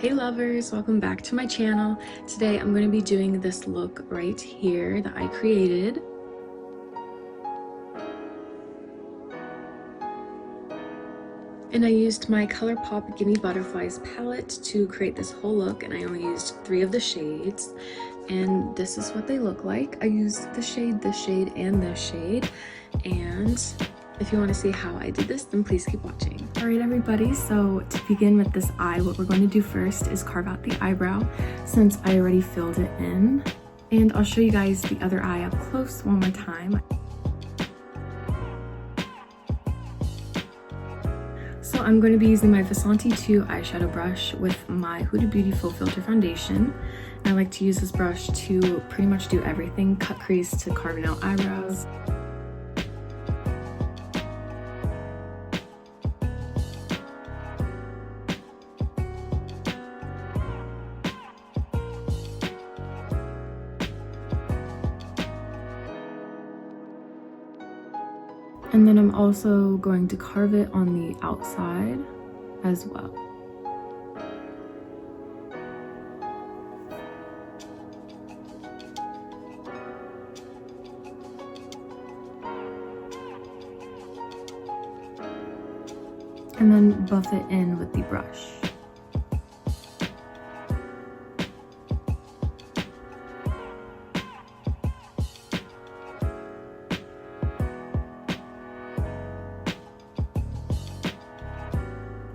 Hey lovers, welcome back to my channel. Today I'm going to be doing this look right here that I created. And I used my Colourpop Gimme Butterflies palette to create this whole look, and I only used 3 of the shades. And this is what they look like. I used this shade, and this shade. And if you want to see how I did this, then please keep watching. Alright everybody, so to begin with this eye, what we're going to do first is carve out the eyebrow since I already filled it in. And I'll show you guys the other eye up close one more time. So I'm going to be using my Vasanti 2 eyeshadow brush with my Huda Beauty Full Filter Foundation. And I like to use this brush to pretty much do everything, cut crease to carving out eyebrows. And then I'm also going to carve it on the outside as well. And then buff it in with the brush.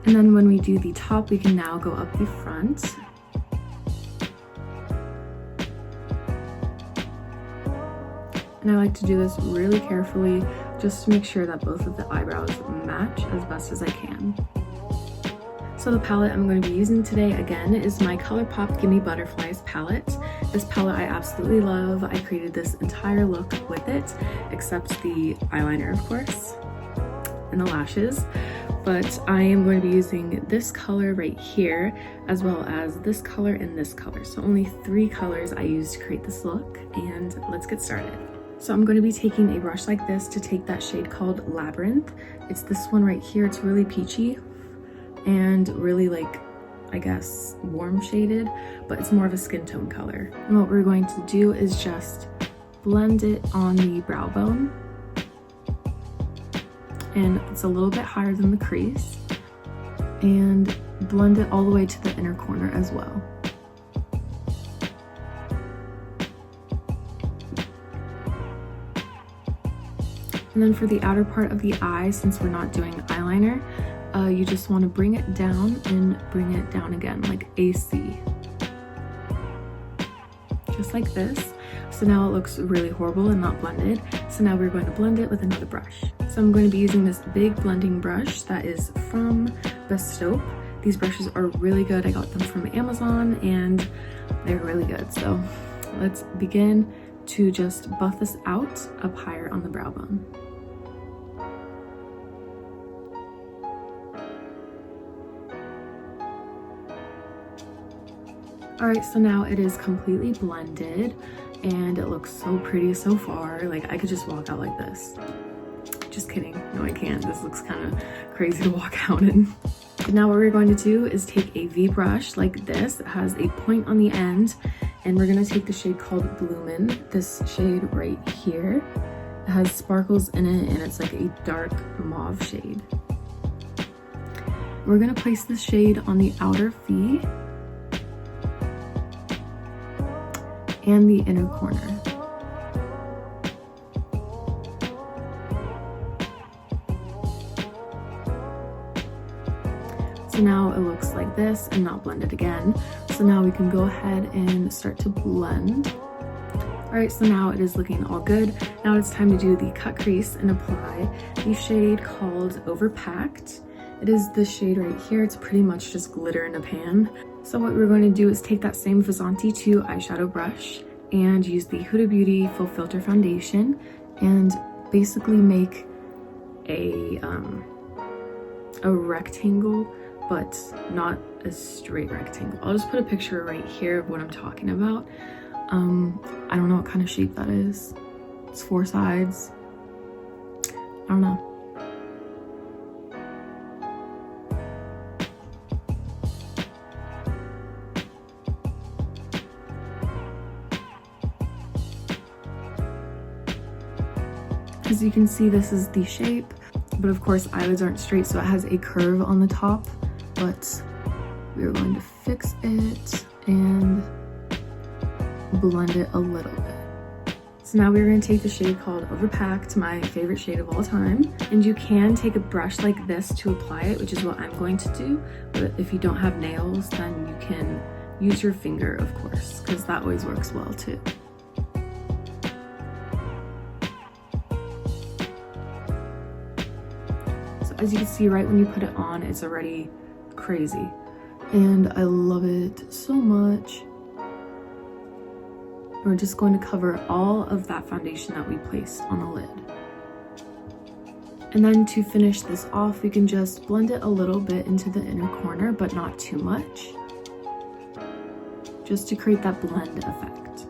And then when we do the top, we can now go up the front. And I like to do this really carefully just to make sure that both of the eyebrows match as best as I can. So the palette I'm going to be using today again is my Colourpop Gimme Butterflies palette. This palette I absolutely love. I created this entire look with it, except the eyeliner of course, and the lashes. But I am going to be using this color right here, as well as this color and this color. So only 3 colors I used to create this look, and let's get started. So I'm going to be taking a brush like this to take that shade called Labyrinth. It's this one right here. It's really peachy and really, like, I guess warm shaded, but it's more of a skin tone color. And what we're going to do is just blend it on the brow bone. And it's a little bit higher than the crease, and blend it all the way to the inner corner as well. And then for the outer part of the eye, since we're not doing eyeliner, you just want to bring it down and bring it down again, like AC. Just like this. So now it looks really horrible and not blended. So now we're going to blend it with another brush. So I'm going to be using this big blending brush that is from Bestope. These brushes are really good. I got them from Amazon and they're really good. So let's begin to just buff this out up higher on the brow bone. Alright, so now it is completely blended and it looks so pretty so far. Like, I could just walk out like this. Just kidding. No, I can't. This looks kind of crazy to walk out in. But now what we're going to do is take a V brush like this. It has a point on the end, and we're going to take the shade called Bloomin', this shade right here. It has sparkles in it, and it's like a dark mauve shade. We're going to place this shade on the outer V and the inner corner. So now it looks like this and not blended again. So now we can go ahead and start to blend. Alright, so now it is looking all good. Now it's time to do the cut crease and apply the shade called Overpacked. It is this shade right here. It's pretty much just glitter in a pan. So what we're going to do is take that same Vasanti 2 eyeshadow brush and use the Huda Beauty Full Filter Foundation and basically make a rectangle, but not a straight rectangle. I'll just put a picture right here of what I'm talking about. I don't know what kind of shape that is. It's 4 sides. I don't know. As you can see, this is the shape, but of course eyelids aren't straight, so it has a curve on the top, but we're going to fix it and blend it a little bit. So now we're going to take the shade called Overpacked, my favorite shade of all time. And you can take a brush like this to apply it, which is what I'm going to do. But if you don't have nails, then you can use your finger, of course, because that always works well too. So as you can see, right when you put it on, it's already crazy. And I love it so much. We're just going to cover all of that foundation that we placed on the lid. And then to finish this off, we can just blend it a little bit into the inner corner, but not too much, just to create that blend effect.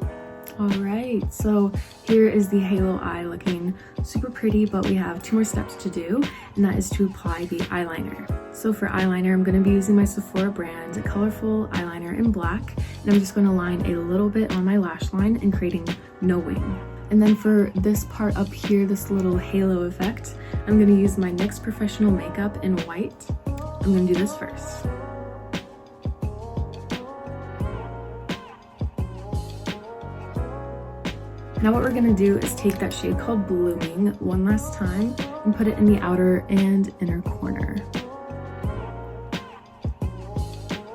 All right, so here is the halo eye looking super pretty, but we have 2 more steps to do, and that is to apply the eyeliner. So for eyeliner, I'm going to be using my Sephora brand Colorful Eyeliner in black, and I'm just going to line a little bit on my lash line and creating no wing. And then for this part up here, this little halo effect, I'm going to use my NYX Professional Makeup in white. I'm going to do this first. Now what we're going to do is take that shade called Blooming one last time and put it in the outer and inner corner.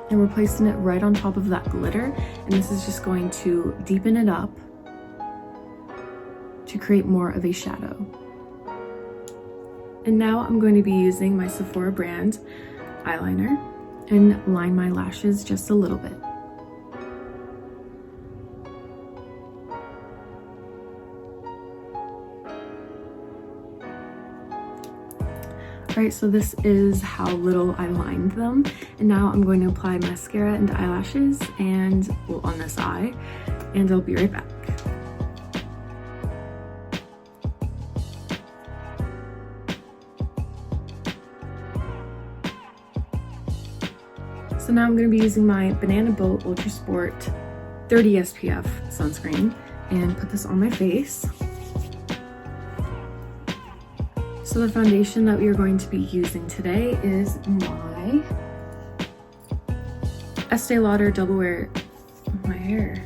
And we're placing it right on top of that glitter, and this is just going to deepen it up to create more of a shadow. And now I'm going to be using my Sephora brand eyeliner and line my lashes just a little bit. Alright, so this is how little I lined them, and now I'm going to apply mascara and eyelashes and, well, on this eye, and I'll be right back. So now I'm going to be using my Banana Boat Ultra Sport 30 SPF sunscreen and put this on my face. So the foundation that we are going to be using today is my Estee Lauder Double Wear, my hair.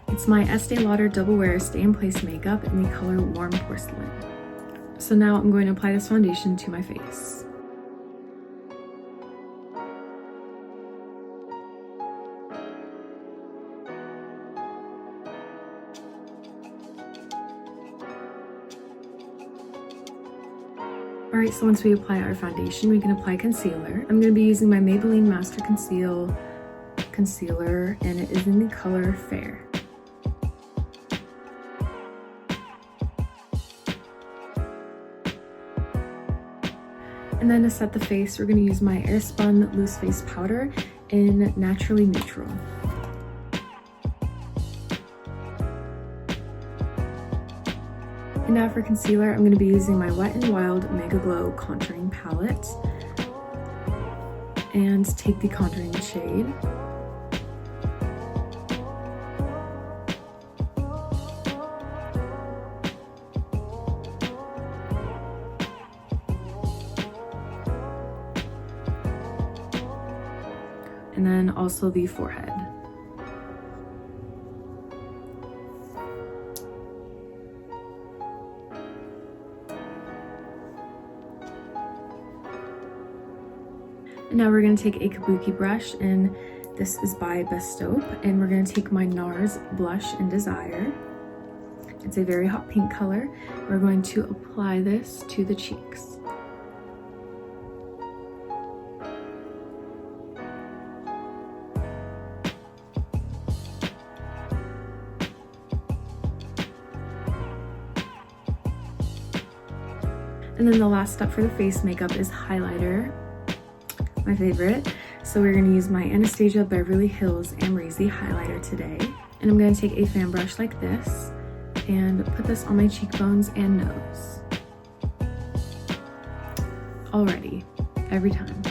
It's my Estee Lauder Double Wear Stay in Place makeup in the color Warm Porcelain. So now I'm going to apply this foundation to my face. Alright, so once we apply our foundation, we can apply concealer. I'm going to be using my Maybelline Master Conceal concealer, and it is in the color Fair. And then to set the face, we're going to use my Airspun Loose Face Powder in Naturally Neutral. And now for concealer, I'm going to be using my Wet n Wild Mega Glow Contouring Palette and take the contouring shade. And then also the forehead. And now we're going to take a kabuki brush, and this is by Bestaupe, and we're going to take my NARS Blush in Desire. It's a very hot pink color. We're going to apply this to the cheeks. And then the last step for the face makeup is highlighter, my favorite. So we're going to use my Anastasia Beverly Hills Amrezy highlighter today. And I'm going to take a fan brush like this and put this on my cheekbones and nose. Already, every time.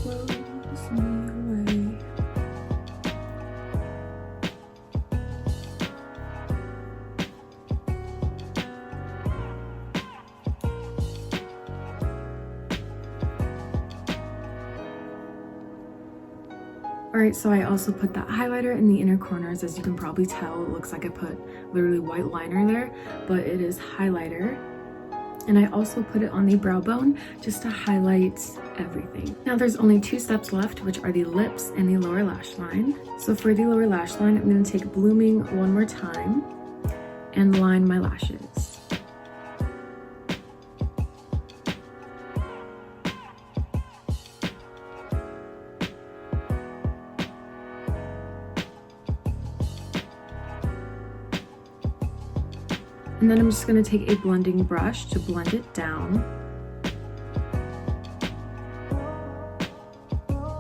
Blows me away. Alright, so I also put that highlighter in the inner corners. As you can probably tell, it looks like I put literally white liner there, but it is highlighter. And I also put it on the brow bone just to highlight everything. Now there's only 2 steps left, which are the lips and the lower lash line. So for the lower lash line, I'm going to take Blooming one more time and line my lashes. And then I'm just going to take a blending brush to blend it down.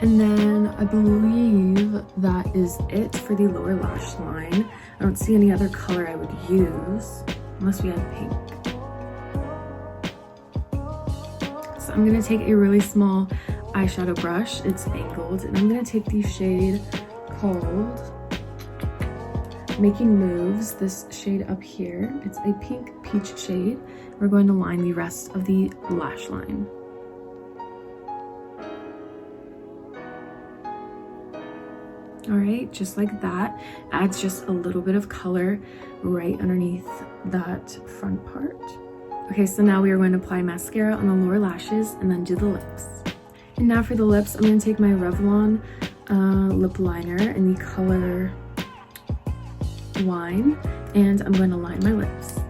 And then I believe that is it for the lower lash line. I don't see any other color I would use, unless we had pink. So I'm going to take a really small eyeshadow brush. It's angled, and I'm going to take the shade called Making Moves, this shade up here. It's a pink peach shade. We're going to line the rest of the lash line. All right, just like that. Adds just a little bit of color right underneath that front part. Okay, so now we are going to apply mascara on the lower lashes and then do the lips. And now for the lips, I'm going to take my Revlon lip liner in the color Wine, and I'm going to line my lips.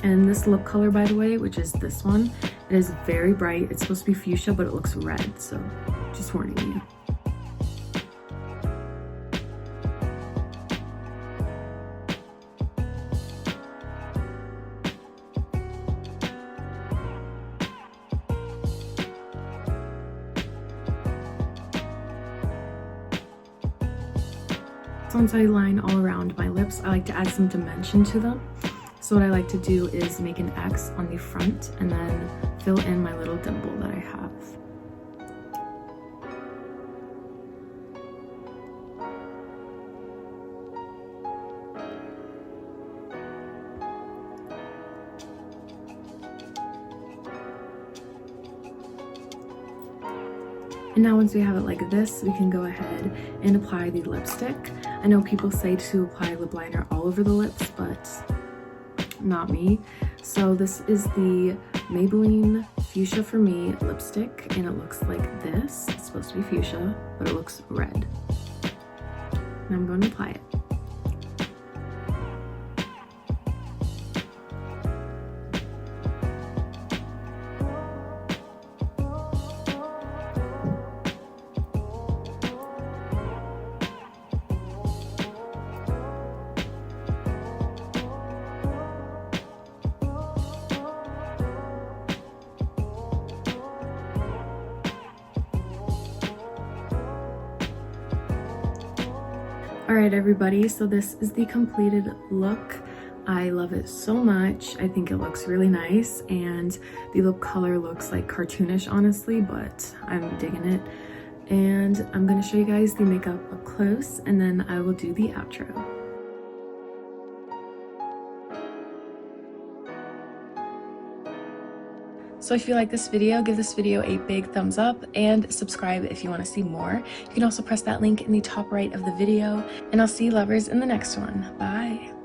And this lip color, by the way, which is this one, it is very bright. It's supposed to be fuchsia, but it looks red, so just warning you. Once I line all around my lips, I like to add some dimension to them. So what I like to do is make an X on the front and then fill in my little dimple that I have. And now once we have it like this, we can go ahead and apply the lipstick. I know people say to apply lip liner all over the lips, but not me. So this is the Maybelline Fuchsia For Me lipstick, and it looks like this. It's supposed to be fuchsia, but it looks red. And I'm going to apply it. Alright everybody, so this is the completed look. I love it so much. I think it looks really nice, and the lip color looks like cartoonish honestly, but I'm digging it. And I'm going to show you guys the makeup up close, and then I will do the outro. So if you like this video, give this video a big thumbs up and subscribe if you want to see more. You can also press that link in the top right of the video, and I'll see you lovers in the next one. Bye!